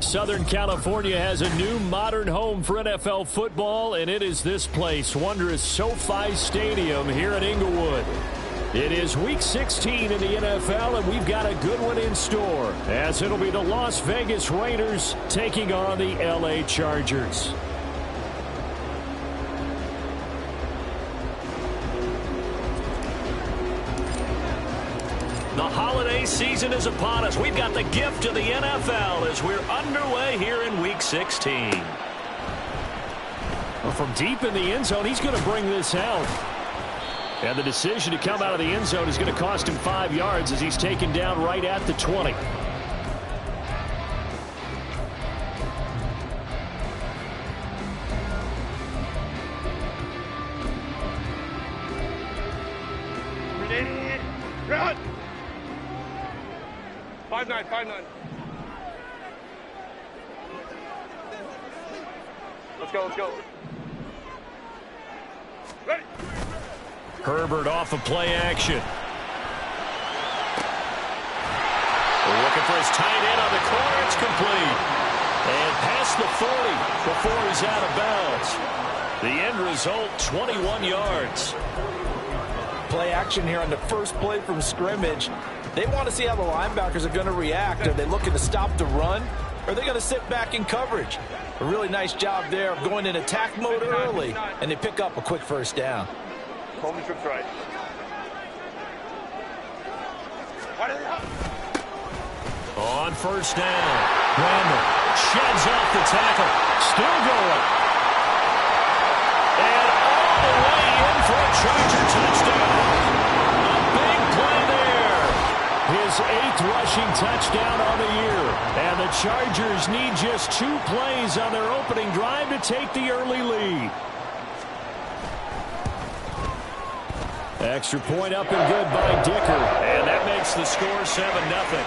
Southern California has a new modern home for NFL football, and it is this place, wondrous SoFi Stadium here in Inglewood. It is Week 16 in the NFL, and we've got a good one in store, as it'll be the Las Vegas Raiders taking on the LA Chargers. The holiday season is upon us. We've got the gift of the NFL as we're underway here in Week 16. Well, from deep in the end zone, he's going to bring this out. And the decision to come out of the end zone is going to cost him 5 yards as he's taken down right at the 20. Run! 5-9, 5-9. Let's go, let's go. Ready. Herbert off of play action. Looking for his tight end on the corner. It's complete. And past the 40 before he's out of bounds. The end result, 21 yards. Play action here on the first play from scrimmage. They want to see how the linebackers are going to react. Are they looking to stop the run? Or are they going to sit back in coverage? A really nice job there of going in attack mode early, and they pick up a quick first down. Coleman trips right. On first down, Randall sheds off the tackle. Still going. And all the way in for a Charger touchdown. A big play there. His 8th rushing touchdown on the year. And the Chargers need just 2 plays on their opening drive to take the early lead. Extra point up and good by Dicker. And that makes the score 7-0.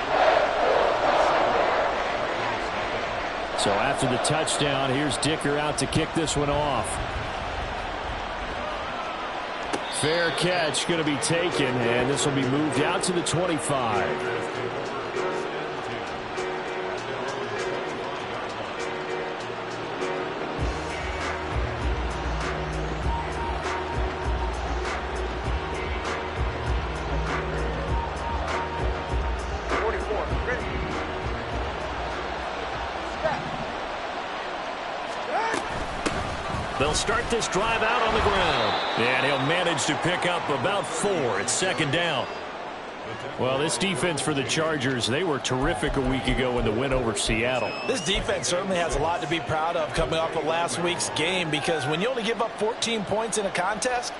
So after the touchdown, here's Dicker out to kick this one off. Fair catch going to be taken, and this will be moved out to the 25. They'll start this drive out on the ground. And he'll manage to pick up about 4. It's second down. Well, this defense for the Chargers, they were terrific a week ago in the win over Seattle. This defense certainly has a lot to be proud of coming off of last week's game, because when you only give up 14 points in a contest,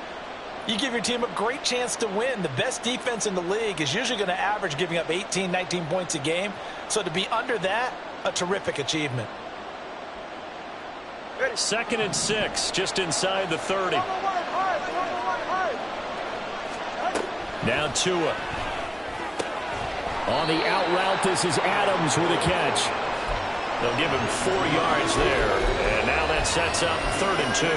you give your team a great chance to win. The best defense in the league is usually going to average giving up 18, 19 points a game. So to be under that, a terrific achievement. 2nd and 6, just inside the 30. Now Tua. On the out route, this is Adams with a catch. They'll give him 4 yards there. And now that sets up 3rd and 2.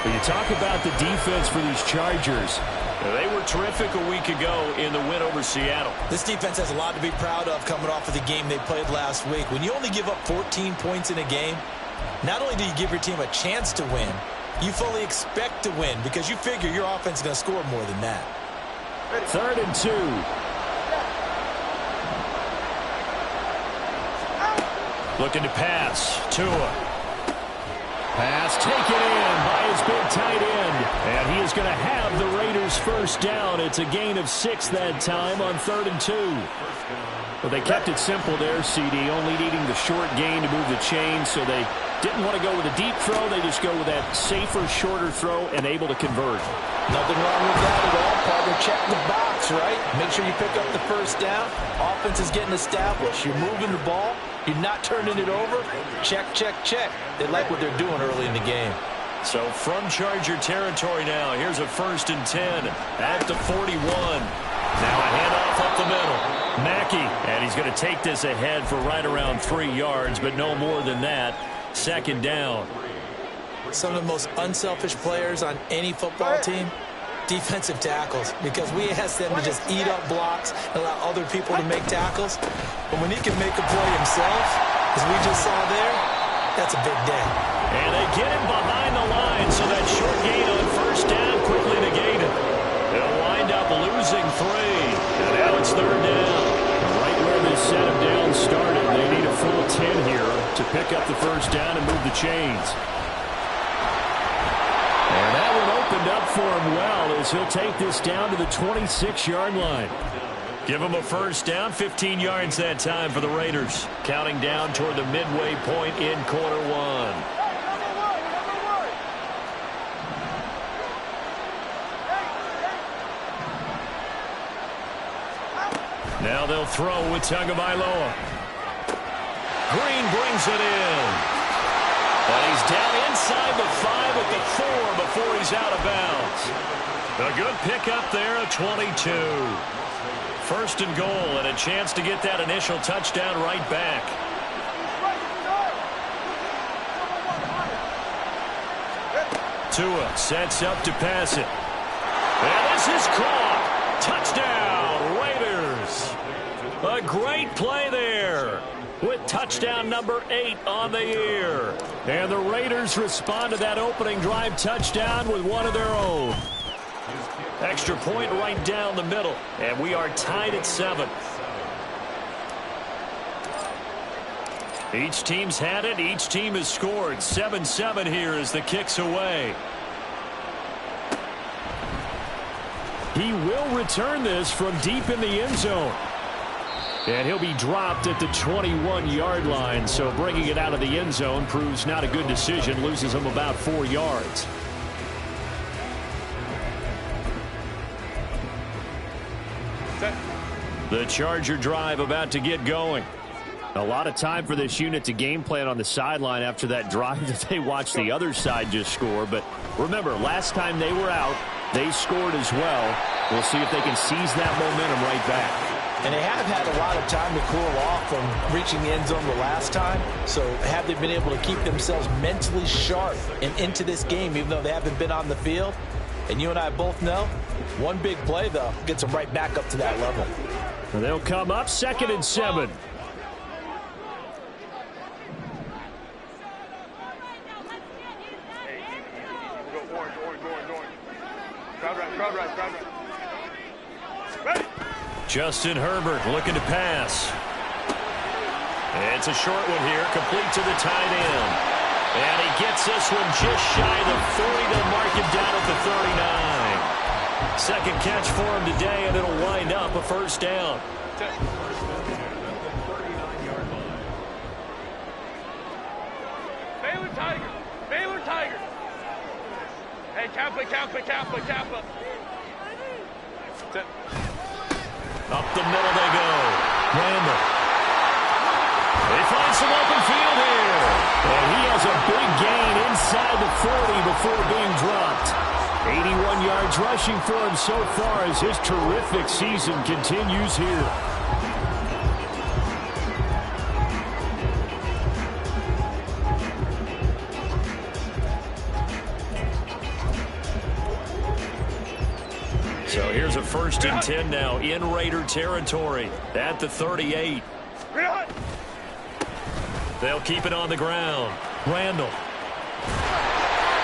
When you talk about the defense for these Chargers, they were terrific a week ago in the win over Seattle. This defense has a lot to be proud of coming off of the game they played last week. When you only give up 14 points in a game, not only do you give your team a chance to win, you fully expect to win because you figure your offense is going to score more than that. 3rd and 2. Looking to pass. Tua. Pass taken in by his big tight end. And he is going to have the Raiders first down. It's a gain of 6 that time on 3rd and 2. Well, they kept it simple there, CD, only needing the short gain to move the chain, so they didn't want to go with a deep throw. They just go with that safer, shorter throw and able to convert. Nothing wrong with that at all. Partner, check the box, right? Make sure you pick up the first down. Offense is getting established. You're moving the ball. You're not turning it over. Check, check, check. They like what they're doing early in the game. So from Charger territory now, here's a 1st and 10 at the 41. Now a handoff up the middle. Mackey, and he's going to take this ahead for right around 3 yards, but no more than that. 2nd down. Some of the most unselfish players on any football team, defensive tackles, because we ask them to just eat up blocks and allow other people to make tackles. But when he can make a play himself, As we just saw there, that's a big day. And they get him behind the line, so that short gain on first down quickly negated. They'll wind up losing 3. And now it's 3rd down. Right where this set of downs started, they need a full 10 here to pick up the first down and move the chains. And that one opened up for him well as he'll take this down to the 26-yard line. Give him a first down, 15 yards that time for the Raiders. Counting down toward the midway point in quarter 1. Now they'll throw with Tagovailoa. Green brings it in. And he's down inside the 5 at the 4 before he's out of bounds. A good pickup there, a 22. 1st and goal, and a chance to get that initial touchdown right back. Tua sets up to pass it. And this is caught. Touchdown, Raiders. A great play there with touchdown number 8 on the year. And the Raiders respond to that opening drive touchdown with one of their own. Extra point right down the middle, and we are tied at 7. Each team's had it. Each team has scored. 7-7 here as the kick's away. He will return this from deep in the end zone. And he'll be dropped at the 21-yard line, so bringing it out of the end zone proves not a good decision. Loses him about 4 yards. The Charger drive about to get going. A lot of time for this unit to game plan on the sideline after that drive that they watched the other side just score. But remember, last time they were out, they scored as well. We'll see if they can seize that momentum right back. And they have had a lot of time to cool off from reaching the end zone the last time. So have they been able to keep themselves mentally sharp and into this game, even though they haven't been on the field? And you and I both know, one big play, though, gets them right back up to that level. And they'll come up 2nd and 7. Justin Herbert looking to pass. It's a short one here, complete to the tight end. And he gets this one just shy of the 40. They'll mark him down at the 39. Second catch for him today, and it'll wind up a first down. Baylor Tiger. Baylor Tiger. Hey, Kappa, Kappa, Kappa, Kappa. Up the middle they go. Randall. They find some open field here. And he has a big gain inside the 40 before being dropped. 81 yards rushing for him so far as his terrific season continues here. So here's a 1st and 10 now in Raider territory at the 38. They'll keep it on the ground. Randall.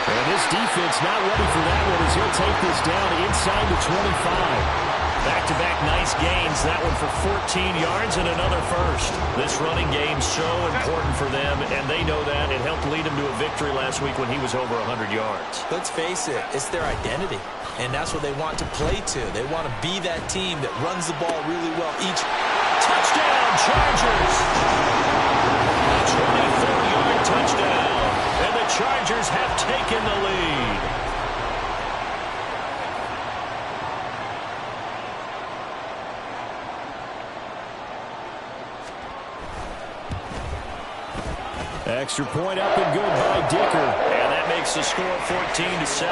And this defense not ready for that one as he'll take this down inside the 25. Back-to-back nice gains. That one for 14 yards and another first. This running game's so important for them, and they know that. It helped lead them to a victory last week when he was over 100 yards. Let's face it, it's their identity, and that's what they want to play to. They want to be that team that runs the ball really well each. Touchdown, Chargers! A 24-yard touchdown, and the Chargers have taken the lead. Extra point up and good by Dicker. And that makes the score 14-7.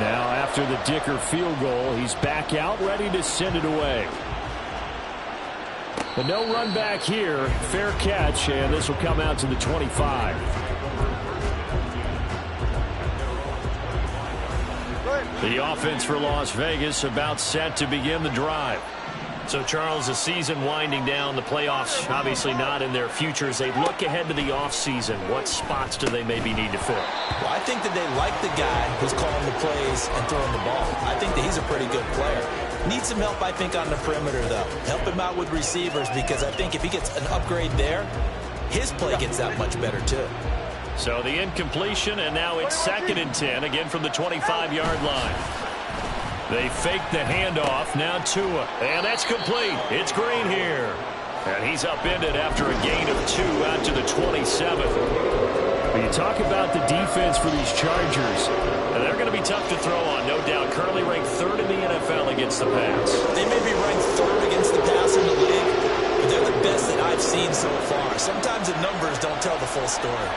Now after the Dicker field goal, he's back out ready to send it away. But no run back here. Fair catch, and this will come out to the 25. The offense for Las Vegas about set to begin the drive. So, Charles, the season winding down, the playoffs obviously not in their future. As they look ahead to the offseason, what spots do they maybe need to fill? Well, I think that they like the guy who's calling the plays and throwing the ball. I think that he's a pretty good player. Needs some help, I think, on the perimeter, though. Help him out with receivers, because I think if he gets an upgrade there, his play gets that much better, too. So the incompletion, and now it's 2nd and 10, again from the 25-yard line. They fake the handoff. Now Tua. And that's complete. It's Green here. And he's upended after a gain of 2 out to the 27. When you talk about the defense for these Chargers, they're going to be tough to throw on, no doubt. Currently ranked 3rd in the NFL against the pass. They may be ranked 3rd against the pass in the league, but they're the best that I've seen so far. Sometimes the numbers don't tell the full story.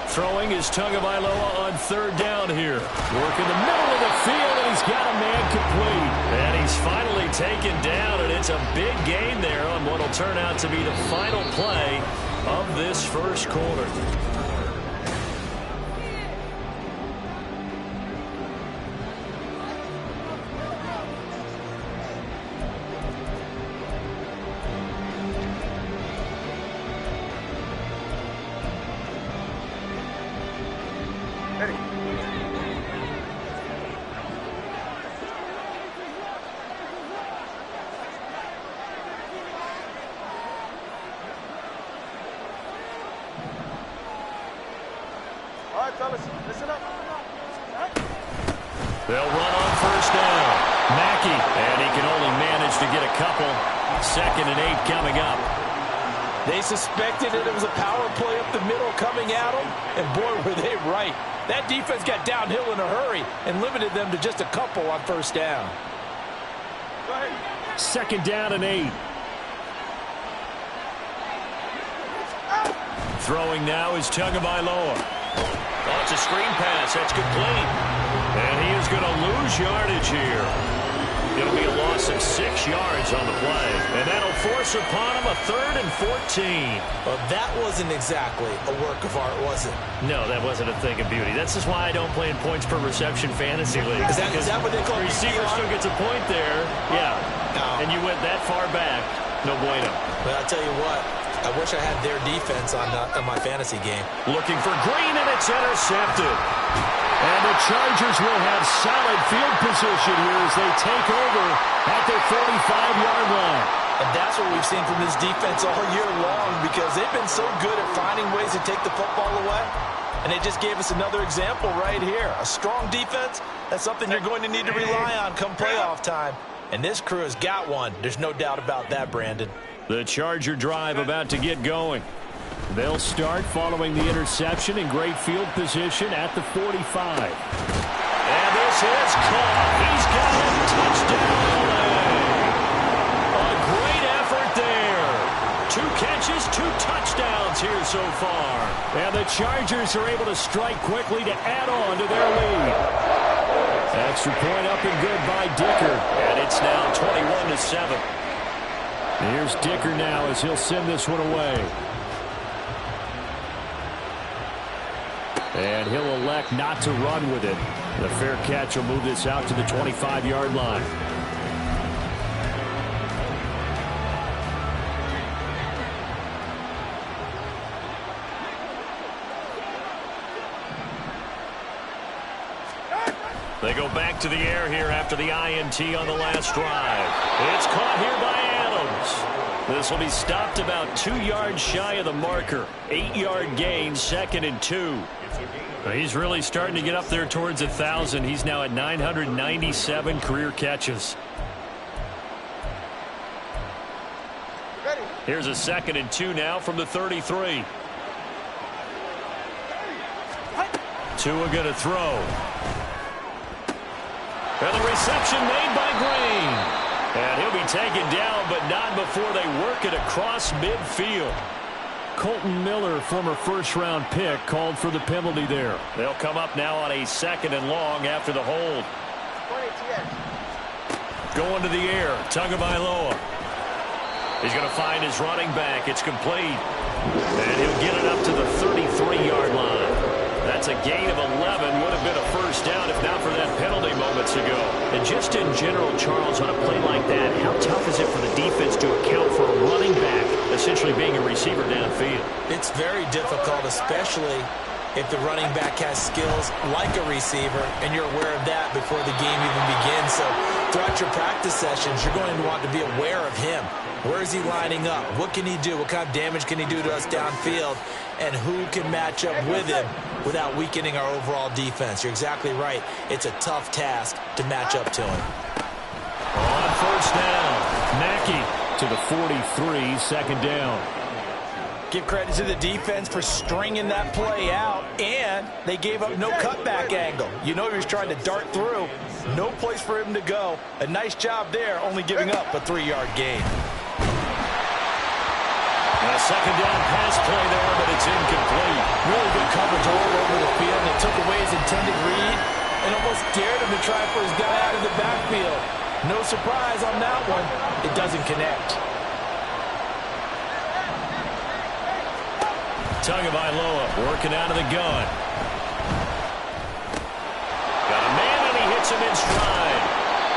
Throwing is Tagovailoa on 3rd down here. Work in the middle of the field, and he's got a man complete. And he's finally taken down, and it's a big gain there on what will turn out to be the final play of this first quarter. Fellas, listen up. They'll run on 1st down. Mackey, and he can only manage to get a couple. 2nd and 8 coming up. They suspected it was a power play up the middle coming at them, and boy, were they right. That defense got downhill in a hurry and limited them to just a couple on 1st down. Go ahead. 2nd down and 8. Throwing now is Tagovailoa. Oh, it's a screen pass. That's complete. And he is going to lose yardage here. It'll be a loss of 6 yards on the play. And that'll force upon him a 3rd and 14. Well, that wasn't exactly a work of art, was it? No, that wasn't a thing of beauty. That's just why I don't play in points per reception fantasy league. Is that what they call the receiver still gets a point there. Yeah. No. And you went that far back. No bueno. But I'll tell you what. I wish I had their defense on my fantasy game. Looking for Green, and it's intercepted. And the Chargers will have solid field position here as they take over at their 45-yard line. And that's what we've seen from this defense all year long, because they've been so good at finding ways to take the football away. And they just gave us another example right here. A strong defense, that's something you're going to need to rely on come playoff time. And this crew has got one. There's no doubt about that, Brandon. The Charger drive about to get going. They'll start following the interception in great field position at the 45. And this is caught. He's got a touchdown. A great effort there. 2 catches, 2 touchdowns here so far. And the Chargers are able to strike quickly to add on to their lead. Extra point up and good by Dicker. And it's now 21-7. Here's Dicker now as he'll send this one away. And he'll elect not to run with it. The fair catch will move this out to the 25-yard line. They go back to the air here after the INT on the last drive. It's caught here by Adams. This will be stopped about 2 yards shy of the marker. 8-yard gain, 2nd and 2. He's really starting to get up there towards 1,000. He's now at 997 career catches. Here's a 2nd and 2 now from the 33. Tua going to throw. And the reception made by Green. And he'll be taken down, but not before they work it across midfield. Colton Miller, former first-round pick, called for the penalty there. They'll come up now on a 2nd and long after the hold. Going to the air, Tagovailoa. He's going to find his running back. It's complete. And he'll get it up to the 33-yard line. That's a gain of 11. Would have been a first down if not for that penalty moments ago. And just in general, Charles, on a play like that, how tough is it for the defense to account for a running back essentially being a receiver downfield? It's very difficult, especially if the running back has skills like a receiver, and you're aware of that before the game even begins. So throughout your practice sessions, you're going to want to be aware of him. Where is he lining up? What can he do? What kind of damage can he do to us downfield? And who can match up with him without weakening our overall defense? You're exactly right. It's a tough task to match up to him. On first down, Mackey to the 43, second down. Give credit to the defense for stringing that play out, and they gave up no cutback angle. You know he was trying to dart through. No place for him to go. A nice job there, only giving up a 3-yard gain. And a second down pass play there, but it's incomplete. Really good coverage all over the field. They took away his intended read and almost dared him to try for his guy out of the backfield. No surprise on that one. It doesn't connect. Tagovailoa working out of the gun. Got a man, and he hits him in stride.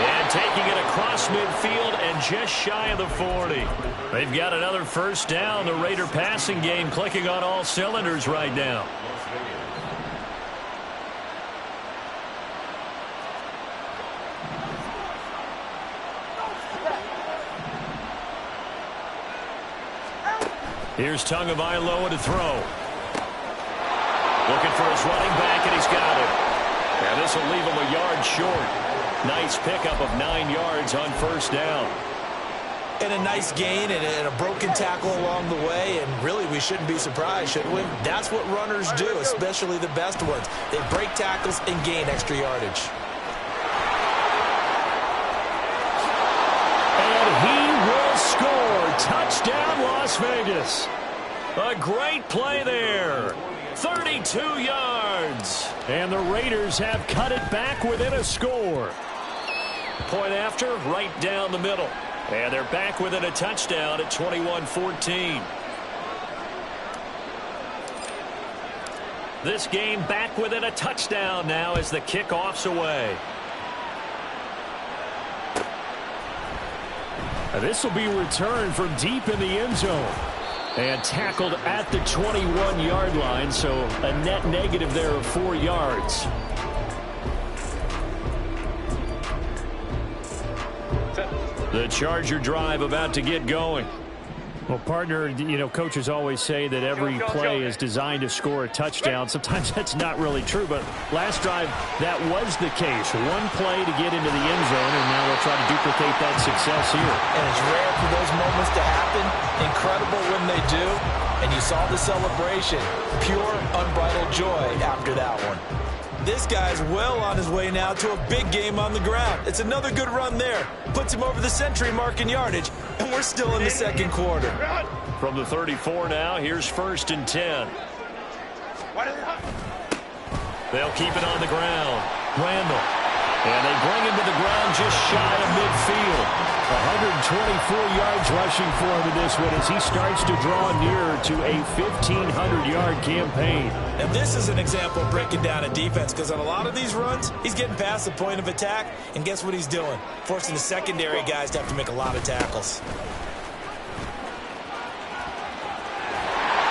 And taking it across midfield and just shy of the 40. They've got another first down. The Raider passing game clicking on all cylinders right now. Here's Tagovailoa to throw. Looking for his running back, and he's got it. And this will leave him a yard short. Nice pickup of 9 yards on first down. And a nice gain and a broken tackle along the way. And really, we shouldn't be surprised, should we? That's what runners do, especially the best ones. They break tackles and gain extra yardage. And he will score. Touchdown, Las Vegas. A great play there. 32 yards. And the Raiders have cut it back within a score. Point after, right down the middle. And they're back within a touchdown at 21-14. This game back within a touchdown now as the kickoff's away. This will be returned from deep in the end zone. And tackled at the 21-yard line, so a net negative there of 4 yards. The Charger drive about to get going. Well, partner, you know, coaches always say that every play is designed to score a touchdown. Sometimes that's not really true, but last drive, that was the case. One play to get into the end zone, and now they'll try to duplicate that success here. And it's rare for those moments to happen. Incredible when they do. And you saw the celebration. Pure, unbridled joy after that one. This guy's well on his way now to a big game on the ground. It's another good run there. Puts him over the century mark in yardage, and we're still in the second quarter. From the 34 now, here's 1st and 10. They'll keep it on the ground. Randall. And they bring him to the ground just shy of midfield. 124 yards rushing for him in this one as he starts to draw nearer to a 1,500-yard campaign. And this is an example of breaking down a defense, because on a lot of these runs, he's getting past the point of attack, and guess what he's doing? Forcing the secondary guys to have to make a lot of tackles.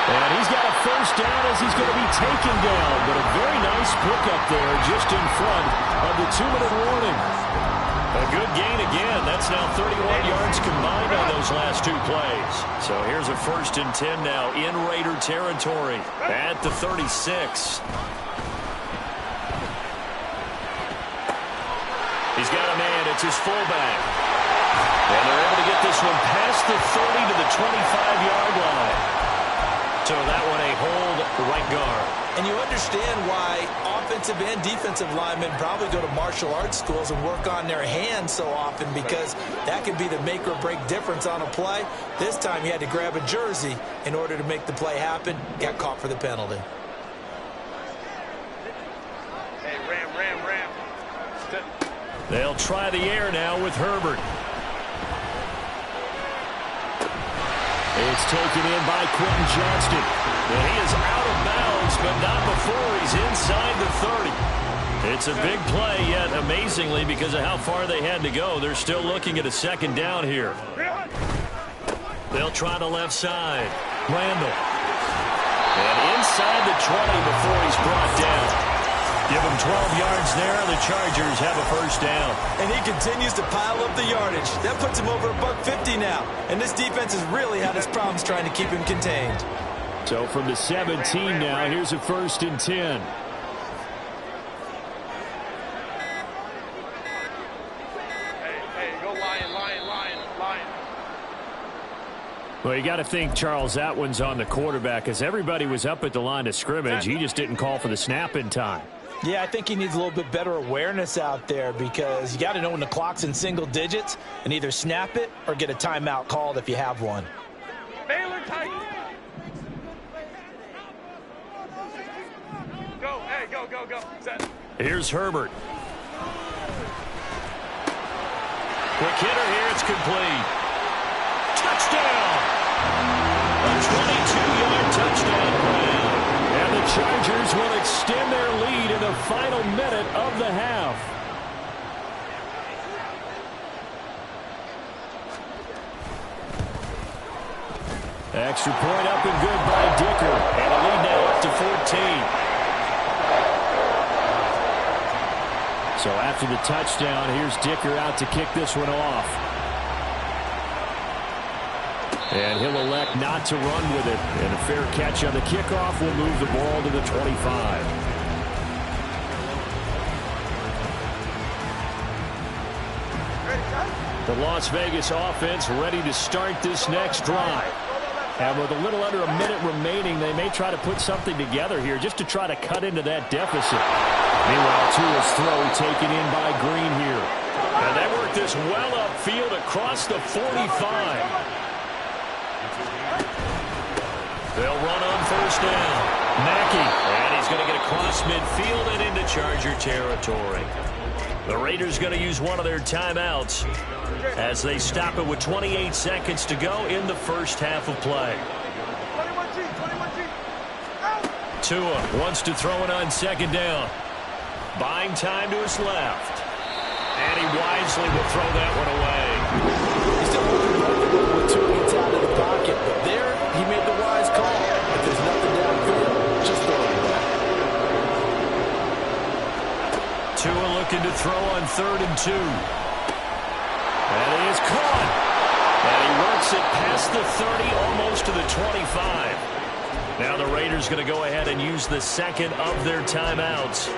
And he's got a first down as he's going to be taken down, but a very nice pickup there just in front of the 2-minute warning. A good gain again. That's now 31 yards combined on those last 2 plays. So here's a 1st and 10 now in Raider territory at the 36. He's got a man. It's his fullback. And they're able to get this one past the 30 to the 25-yard line. So that one a hold right guard. And you understand why offensive and defensive linemen probably go to martial arts schools and work on their hands so often, because that could be the make or break difference on a play. This time he had to grab a jersey in order to make the play happen. Got caught for the penalty. Hey, Ram. They'll try the air now with Herbert. It's taken in by Quentin Johnston. And he is out of bounds yards, but not before he's inside the 30. It's a big play, yet amazingly, because of how far they had to go, they're still looking at a second down here. They'll try the left side. Randall. And inside the 20 before he's brought down. Give him 12 yards there. The Chargers have a first down. And he continues to pile up the yardage. That puts him over $150 now. And this defense has really had its problems trying to keep him contained. So from the 17 now, here's a 1st and 10. Hey, go Lion. Well, you got to think, Charles, that one's on the quarterback, as everybody was up at the line of scrimmage. He just didn't call for the snap in time. Yeah, I think he needs a little bit better awareness out there, because you got to know when the clock's in single digits and either snap it or get a timeout called if you have one. Baylor Tigers. Go. Set. Here's Herbert. Quick hitter here. It's complete. Touchdown. A 22-yard touchdown grab. And the Chargers will extend their lead in the final minute of the half. Extra point up and good by Dicker. And a lead now up to 14. So after the touchdown, here's Dicker out to kick this one off. And he'll elect not to run with it. And a fair catch on the kickoff will move the ball to the 25. The Las Vegas offense ready to start this next drive. And with a little under a minute remaining, they may try to put something together here just to try to cut into that deficit. Meanwhile, Tua's throw taken in by Green here. And they work this well upfield across the 45. They'll run on first down. Mackey, and he's going to get across midfield and into Charger territory. The Raiders going to use one of their timeouts as they stop it with 28 seconds to go in the first half of play. 21G. Tua wants to throw it on second down. Buying time to his left. And he wisely will throw that one away. He's still looking comfortable when Tua gets out of the pocket, but there he made the wise call. If there's nothing downfield, just throw it away. Tua looking to throw on 3rd and 2. And he is caught. And he works it past the 30, almost to the 25. Now the Raiders going to go ahead and use the second of their timeouts.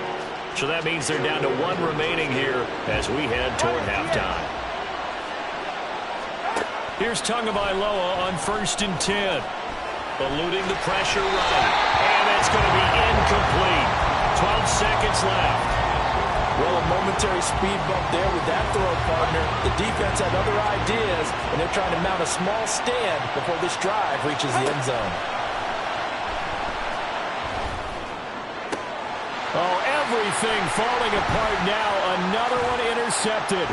So that means they're down to 1 remaining here as we head toward halftime. Here's Tagovailoa on 1st and 10. Eluding the pressure right. And it's going to be incomplete. 12 seconds left. Well, a momentary speed bump there with that throw, partner. The defense had other ideas, and they're trying to mount a small stand before this drive reaches the end zone. Oh, everything falling apart now. Another one intercepted.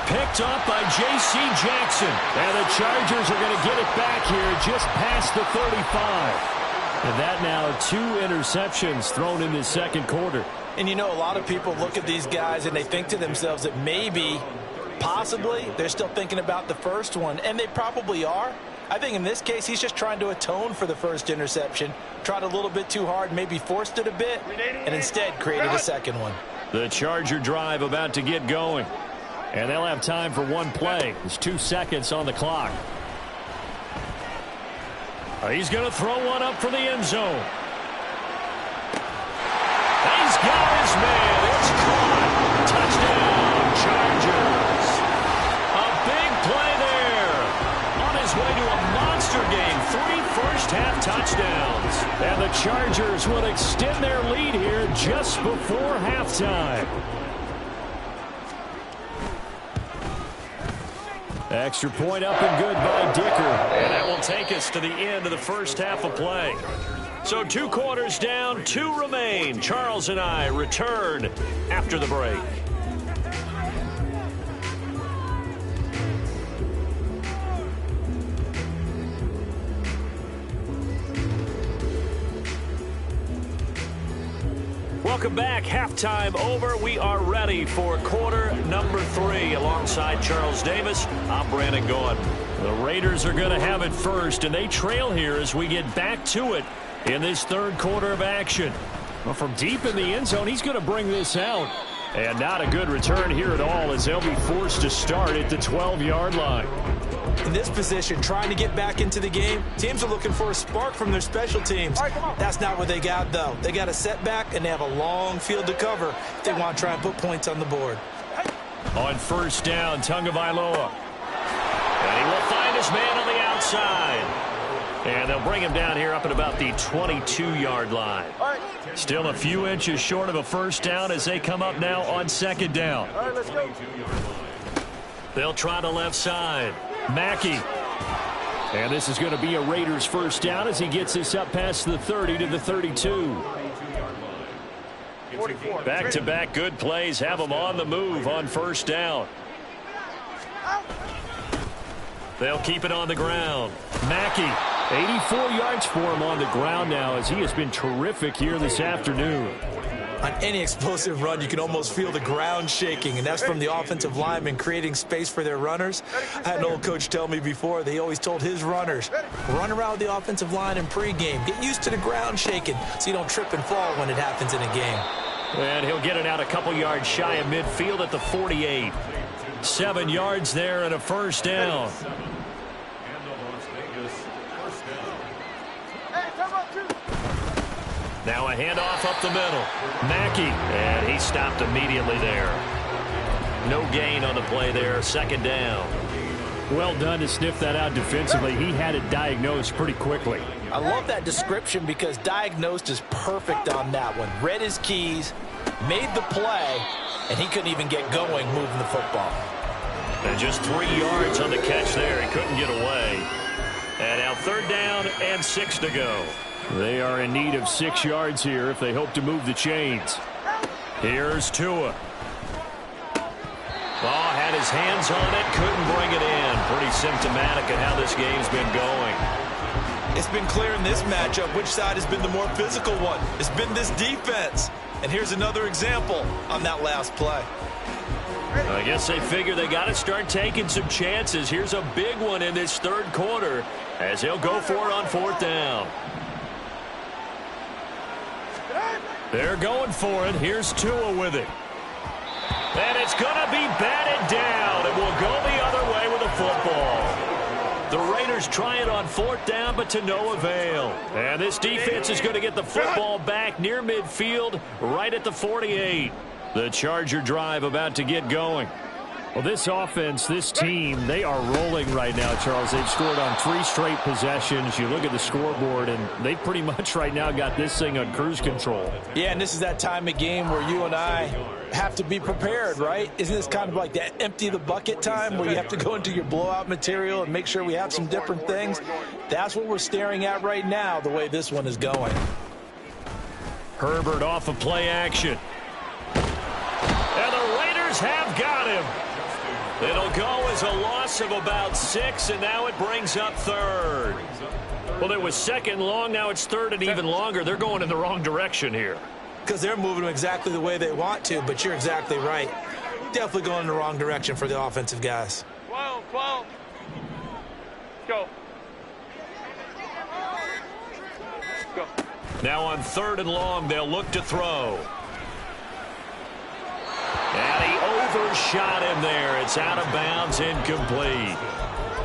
Picked up by J.C. Jackson. And the Chargers are going to get it back here just past the 35. And that now 2 interceptions thrown in the second quarter. And you know, a lot of people look at these guys and they think to themselves that maybe, possibly, they're still thinking about the first one. And they probably are. I think in this case, he's just trying to atone for the first interception. Tried a little bit too hard, maybe forced it a bit, and instead created a second one. The Charger drive about to get going. And they'll have time for one play. There's 2 seconds on the clock. He's going to throw one up for the end zone. He's got his man. It's caught. Touchdown, Chargers. A big play there. On his way to a monster game. 3 first-half touchdowns. And the Chargers will extend their lead here just before halftime. Extra point up and good by Dicker. And that will take us to the end of the first half of play. So 2 quarters down, 2 remain. Charles and I return after the break. Welcome back. Halftime over. We are ready for quarter number 3. Alongside Charles Davis, I'm Brandon Gaudin. The Raiders are going to have it first, and they trail here as we get back to it in this third quarter of action. Well, from deep in the end zone, he's going to bring this out. And not a good return here at all as they'll be forced to start at the 12-yard line. In this position, trying to get back into the game, teams are looking for a spark from their special teams. That's not what they got, though. They got a setback, and they have a long field to cover if they want to try and put points on the board. On first down, Tagovailoa. And he will find his man on the outside. And they'll bring him down here up at about the 22-yard line. Still a few inches short of a first down as they come up now on second down. All right, let's go. They'll try the left side. Mackey. And this is going to be a Raiders first down as he gets this up past the 30 to the 32. Back-to-back good plays have them on the move on first down. They'll keep it on the ground. Mackey, 84 yards for him on the ground now as he has been terrific here this afternoon. On any explosive run, you can almost feel the ground shaking, and that's from the offensive linemen creating space for their runners. I had an old coach tell me before, they always told his runners, run around with the offensive line in pregame. Get used to the ground shaking so you don't trip and fall when it happens in a game. And he'll get it out a couple yards shy of midfield at the 48. 7 yards there and a first down. Now a handoff up the middle. Mackey, and he stopped immediately there. No gain on the play there. Second down. Well done to sniff that out defensively. He had it diagnosed pretty quickly. I love that description because diagnosed is perfect on that one. Read his keys, made the play, and he couldn't even get going moving the football. And just 3 yards on the catch there. He couldn't get away. And now third down and 6 to go. They are in need of 6 yards here if they hope to move the chains. Here's Tua. Oh, had his hands on it, couldn't bring it in. Pretty symptomatic of how this game's been going. It's been clear in this matchup which side has been the more physical one. It's been this defense. And here's another example on that last play. I guess they figure they got to start taking some chances. Here's a big one in this third quarter as they'll go for it on fourth down. They're going for it. Here's Tua with it. And it's going to be batted down. It will go the other way with the football. The Raiders try it on fourth down, but to no avail. And this defense is going to get the football back near midfield, right at the 48. The Charger drive about to get going. Well, this offense, this team, they are rolling right now, Charles. They've scored on 3 straight possessions. You look at the scoreboard, and they pretty much right now got this thing on cruise control. Yeah, and this is that time of game where you and I have to be prepared, right? Isn't this kind of like that empty the bucket time where you have to go into your blowout material and make sure we have some different things? That's what we're staring at right now, the way this one is going. Herbert off of play action. And the Raiders have got him. It'll go as a loss of about 6, and now it brings up third. Well, it was second long. Now it's third and even longer. They're going in the wrong direction here. Because they're moving them exactly the way they want to, but you're exactly right. Definitely going in the wrong direction for the offensive guys. 12. Go. Go. Now on third and long, they'll look to throw. And he overshot him there. It's out of bounds, incomplete.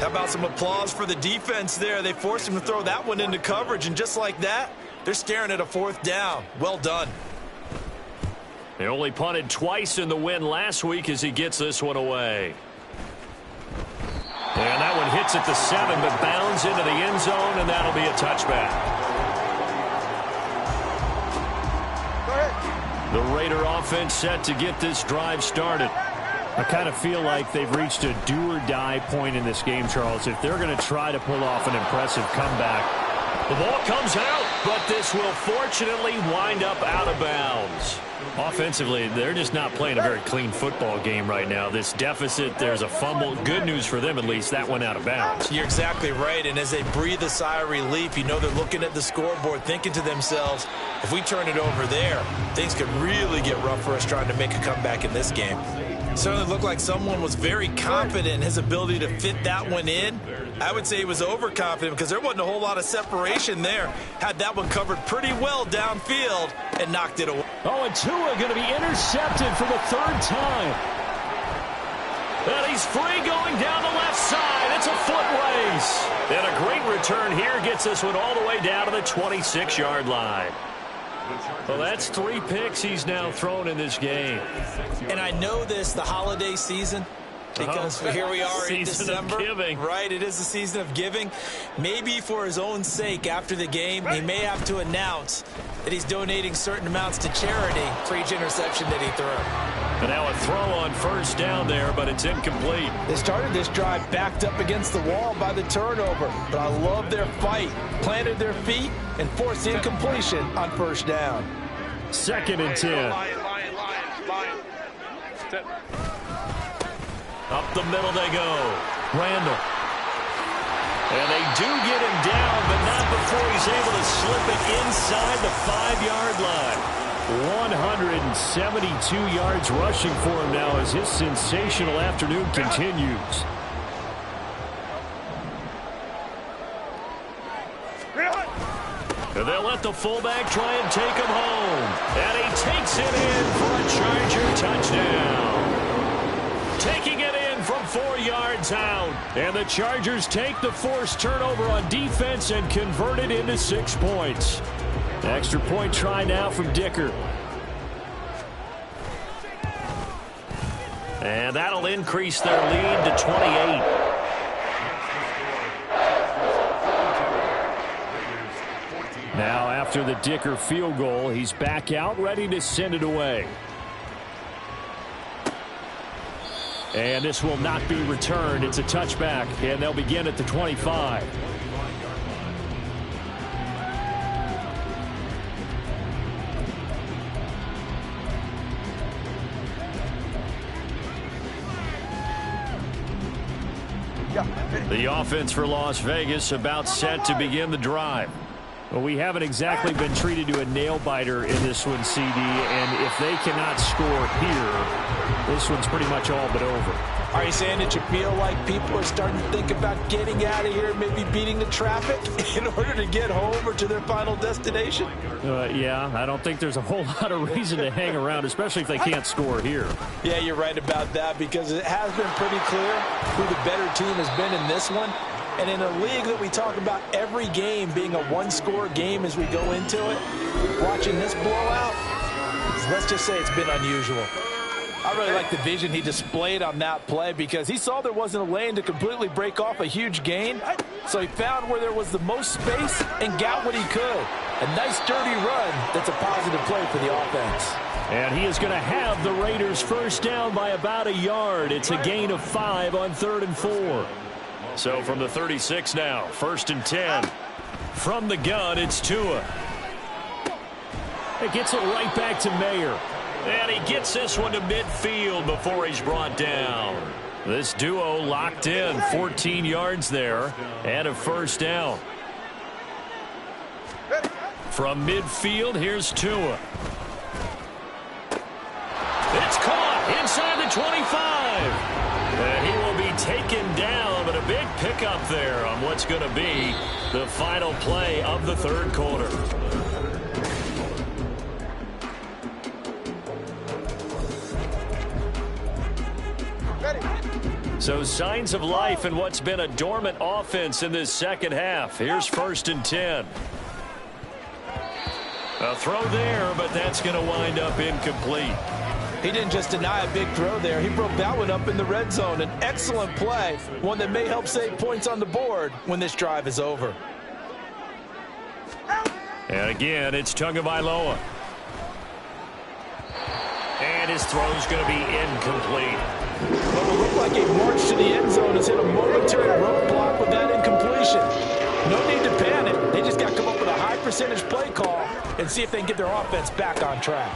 How about some applause for the defense there? They forced him to throw that one into coverage, and just like that, they're staring at a fourth down. Well done. They only punted twice in the win last week as he gets this one away. And that one hits at the 7, but bounds into the end zone, and that'll be a touchback. The Raider offense set to get this drive started. I kind of feel like they've reached a do-or-die point in this game, Charles. If they're going to try to pull off an impressive comeback, the ball comes out. but this will fortunately wind up out of bounds. Offensively, they're just not playing a very clean football game right now. This deficit, there's a fumble. Good news for them, at least. That went out of bounds. You're exactly right, and as they breathe a sigh of relief, you know they're looking at the scoreboard, thinking to themselves, if we turn it over there, things could really get rough for us trying to make a comeback in this game. Certainly looked like someone was very confident in his ability to fit that one in. I would say he was overconfident because there wasn't a whole lot of separation there. Had that one covered pretty well downfield and knocked it away. Oh, and Tua going to be intercepted for the third time. And he's free going down the left side. It's a foot race. And a great return here gets this one all the way down to the 26-yard line. Well, that's 3 picks he's now thrown in this game. And I know this, the holiday season, because here we are in December. Right, it is the season of giving. Maybe for his own sake after the game, he may have to announce that he's donating certain amounts to charity for each interception that he threw. And now a throw on first down there, but it's incomplete. They started this drive backed up against the wall by the turnover, but I love their fight. Planted their feet and forced incompletion on first down. 2nd and 10. Lion. Up the middle they go. Randall. And they do get him down, but not before he's able to slip it inside the 5-yard line. 172 yards rushing for him now as his sensational afternoon continues. And they'll let the fullback try and take him home. And he takes it in for a Charger touchdown. Taking it in from 4 yards out. And the Chargers take the forced turnover on defense and convert it into 6 points. Extra point try now from Dicker. And that'll increase their lead to 28. Now after the Dicker field goal, he's back out ready to send it away. And this will not be returned. It's a touchback, and they'll begin at the 25. The offense for Las Vegas about set to begin the drive. Well, we haven't exactly been treated to a nail-biter in this one, CD, and if they cannot score here, this one's pretty much all but over. Are you saying that you feel like people are starting to think about getting out of here, maybe beating the traffic in order to get home or to their final destination? Yeah, I don't think there's a whole lot of reason to hang around, especially if they can't score here. Yeah, you're right about that because it has been pretty clear who the better team has been in this one. And in a league that we talk about every game being a one-score game as we go into it, watching this blowout, let's just say it's been unusual. I really like the vision he displayed on that play because he saw there wasn't a lane to completely break off a huge gain. So he found where there was the most space and got what he could. A nice, dirty run that's a positive play for the offense. And he is going to have the Raiders first down by about a yard. It's a gain of 5 on 3rd and 4. So from the 36 now, 1st and 10. From the gun, it's Tua. It gets it right back to Mayer. And he gets this one to midfield before he's brought down. This duo locked in, 14 yards there, and a first down. From midfield, here's Tua. It's caught inside the 25. And he will be taken down, but a big pickup there on what's going to be the final play of the 3rd quarter. So signs of life in what's been a dormant offense in this second half. Here's 1st and 10. A throw there, but that's going to wind up incomplete. He didn't just deny a big throw there. He broke that one up in the red zone. An excellent play, one that may help save points on the board when this drive is over. And again, it's Tagovailoa. And his throw's going to be incomplete. Well, it looked like a march to the end zone has hit a momentary roadblock with that incompletion. No need to panic. They just got to come up with a high percentage play call and see if they can get their offense back on track.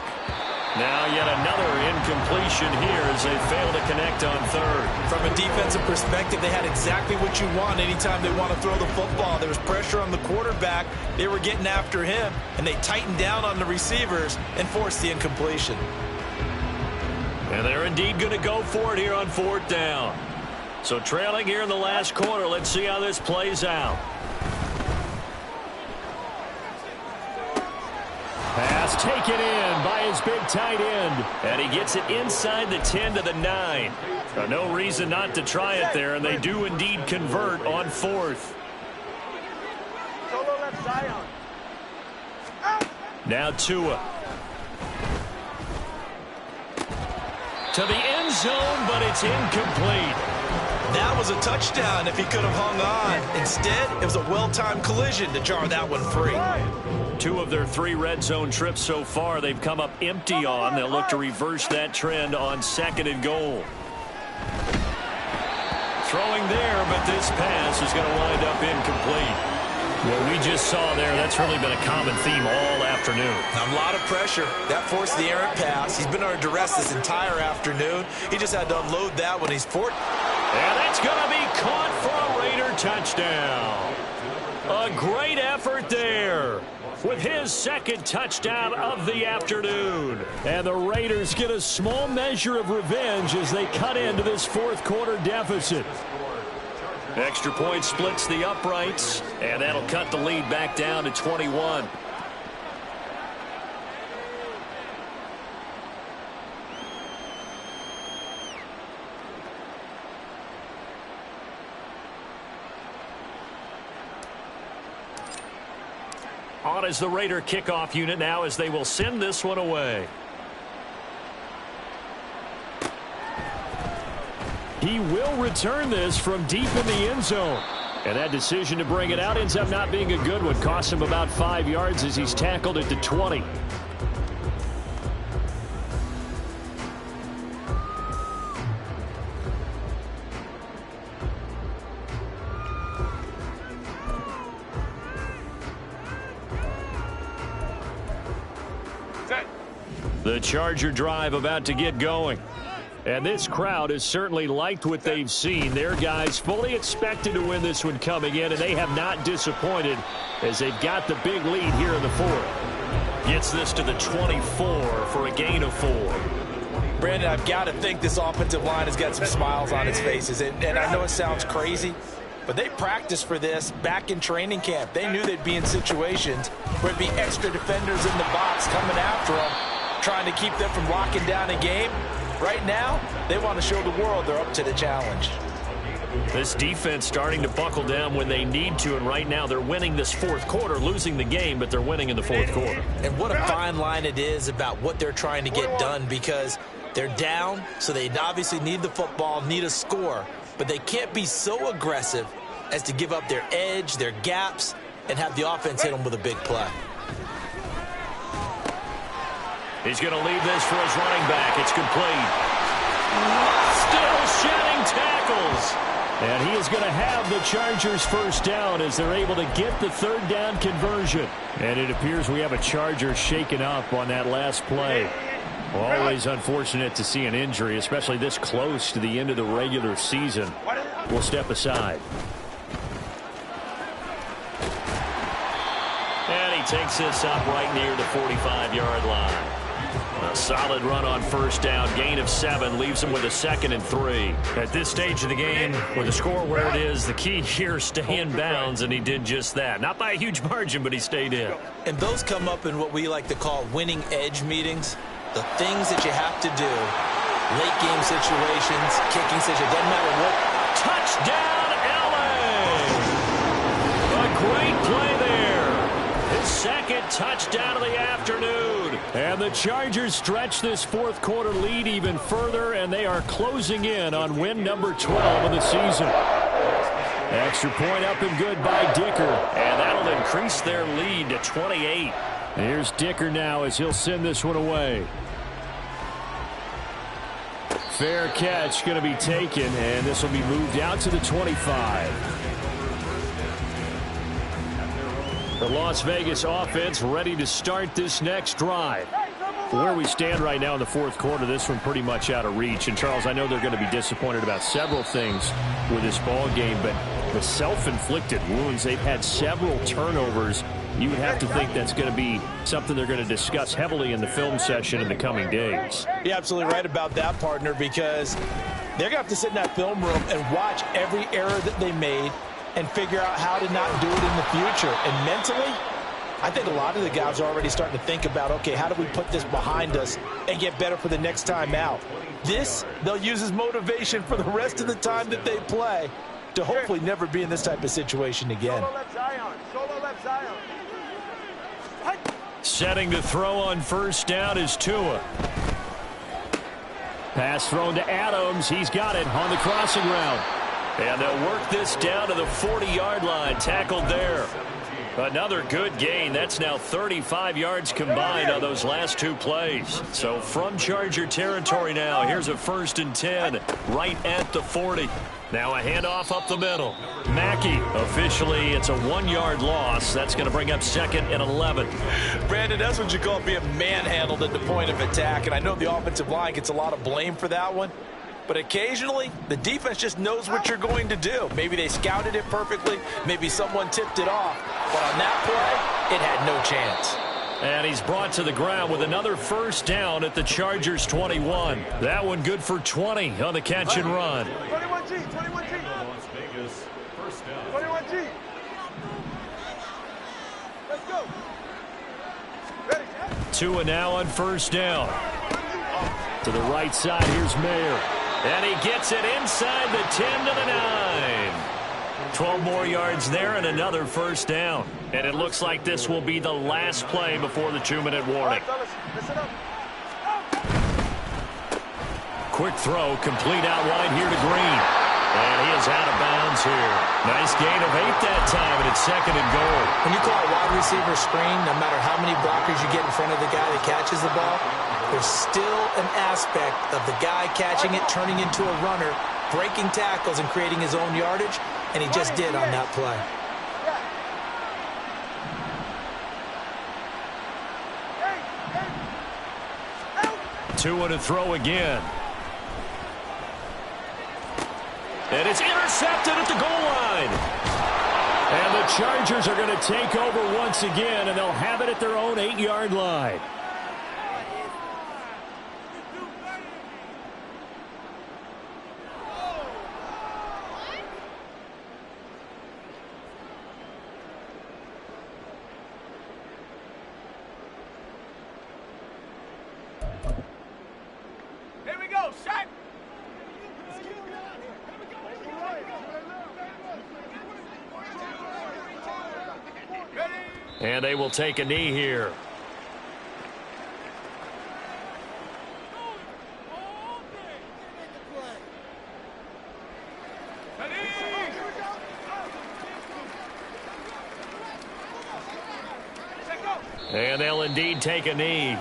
Now yet another incompletion here as they fail to connect on third. From a defensive perspective, they had exactly what you want anytime they want to throw the football. There was pressure on the quarterback. They were getting after him, and they tightened down on the receivers and forced the incompletion. And they're indeed going to go for it here on fourth down. So trailing here in the last quarter. Let's see how this plays out. Pass taken in by his big tight end. And he gets it inside the 10 to the 9. No reason not to try it there, and they do indeed convert on fourth. Solo left Zion. Now Tua. To the end zone, but it's incomplete. That was a touchdown if he could have hung on. Instead, it was a well-timed collision to jar that one free. 2 of their 3 red zone trips so far, they've come up empty on. They'll look to reverse that trend on 2nd and goal. Throwing there, but this pass is going to wind up incomplete. What we just saw there, that's really been a common theme all afternoon. A lot of pressure. That forced the errant pass. He's been under duress this entire afternoon. He just had to unload that when he's forced. And that's going to be caught for a Raider touchdown. A great effort there with his 2nd touchdown of the afternoon. And the Raiders get a small measure of revenge as they cut into this 4th quarter deficit. Extra point splits the uprights, and that'll cut the lead back down to 21. On is the Raider kickoff unit now as they will send this one away. He will return this from deep in the end zone. And that decision to bring it out ends up not being a good one. Costs him about 5 yards as he's tackled at the 20. The Charger drive about to get going. And this crowd has certainly liked what they've seen. Their guys fully expected to win this one coming in, and they have not disappointed as they've got the big lead here in the 4th. Gets this to the 24 for a gain of 4. Brandon, I've got to think this offensive line has got some smiles on its faces. And I know it sounds crazy, but they practiced for this back in training camp. They knew they'd be in situations where there'd be extra defenders in the box coming after them, trying to keep them from locking down a game. Right now, they want to show the world they're up to the challenge. This defense starting to buckle down when they need to, and right now they're winning this 4th quarter, losing the game, but they're winning in the 4th quarter. And what a fine line it is about what they're trying to get done, because they're down, so they obviously need the football, need a score, but they can't be so aggressive as to give up their edge, their gaps, and have the offense hit them with a big play. He's going to leave this for his running back. It's complete. Still shedding tackles. And he is going to have the Chargers first down as they're able to get the 3rd down conversion. And it appears we have a Charger shaken up on that last play. Always unfortunate to see an injury, especially this close to the end of the regular season. We'll step aside. And he takes this up right near the 45-yard line. A solid run on first down. Gain of 7 leaves him with a 2nd and 3. At this stage of the game, with the score where it is, the key here is stay in bounds, and he did just that. Not by a huge margin, but he stayed in. And those come up in what we like to call winning edge meetings. The things that you have to do. Late game situations, kicking situations, doesn't matter what. Touchdown, LA! A great play there. His 2nd touchdown of the afternoon. And the Chargers stretch this 4th quarter lead even further, and they are closing in on win number 12 of the season. Extra point up and good by Dicker, and that'll increase their lead to 28. Here's Dicker now as he'll send this one away. Fair catch going to be taken, and this will be moved out to the 25. The Las Vegas offense ready to start this next drive. Where we stand right now in the fourth quarter, this one pretty much out of reach. And, Charles, I know they're going to be disappointed about several things with this ball game, but the self-inflicted wounds, they've had several turnovers. You would have to think that's going to be something they're going to discuss heavily in the film session in the coming days. You're absolutely right about that, partner, because they're going to have to sit in that film room and watch every error that they made and figure out how to not do it in the future. And mentally, I think a lot of the guys are already starting to think about, okay, how do we put this behind us and get better for the next time out? This, they'll use as motivation for the rest of the time that they play to hopefully never be in this type of situation again. Solo left Zion. Solo left Zion. Setting to throw on first down is Tua. Pass thrown to Adams. He's got it on the crossing route. And they'll work this down to the 40-yard line. Tackled there. Another good gain. That's now 35 yards combined on those last two plays. So from Charger territory now, here's a 1st and 10 right at the 40. Now a handoff up the middle. Mackey, officially, it's a 1-yard loss. That's going to bring up 2nd and 11. Brandon, that's what you call being manhandled at the point of attack. And I know the offensive line gets a lot of blame for that one. But occasionally, the defense just knows what you're going to do. Maybe they scouted it perfectly. Maybe someone tipped it off. But on that play, it had no chance. And he's brought to the ground with another 1st down at the Chargers 21. That one good for 20 on the catch and run. 21G, 21G. Las Vegas, first down. 21G. Let's go. Ready. Tua now on 1st down. To the right side, here's Mayer. And he gets it inside the 10 to the 9. 12 more yards there and another 1st down. And it looks like this will be the last play before the 2-minute warning. Listen up. Quick throw, complete out wide here to Green. And he is out of bounds here. Nice gain of 8 that time, and it's 2nd and goal. When you call a wide receiver screen, no matter how many blockers you get in front of the guy that catches the ball, there's still an aspect of the guy catching it, turning into a runner, breaking tackles and creating his own yardage, and he just did on that play. Tua to throw again. And it's intercepted at the goal line. And the Chargers are going to take over once again, and they'll have it at their own 8-yard line. Here we go. Set. And they will take a knee here. And they'll indeed take a knee.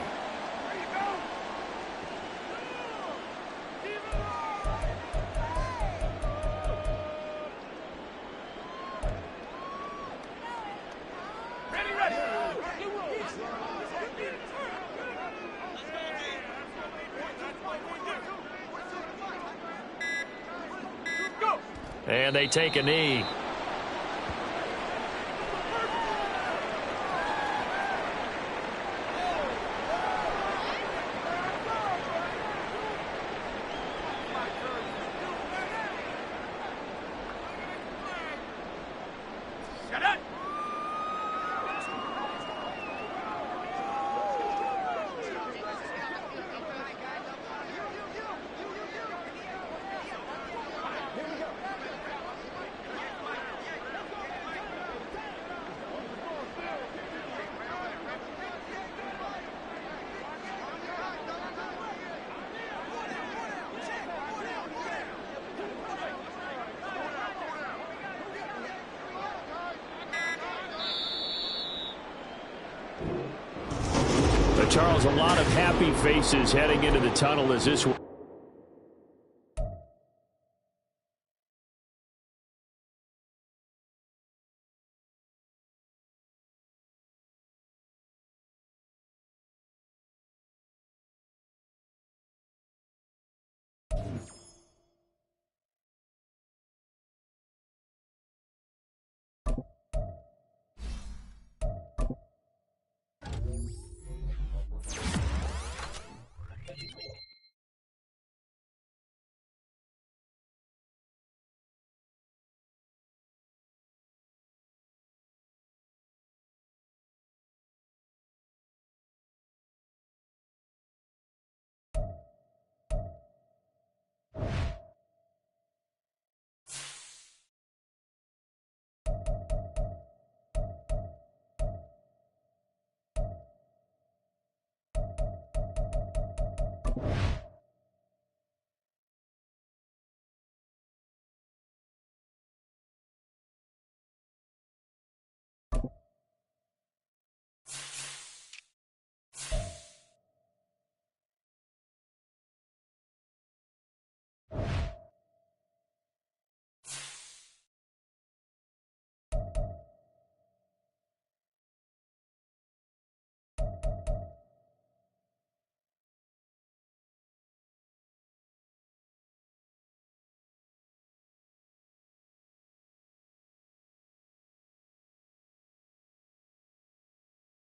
And they take a knee. Charles, a lot of happy faces heading into the tunnel as this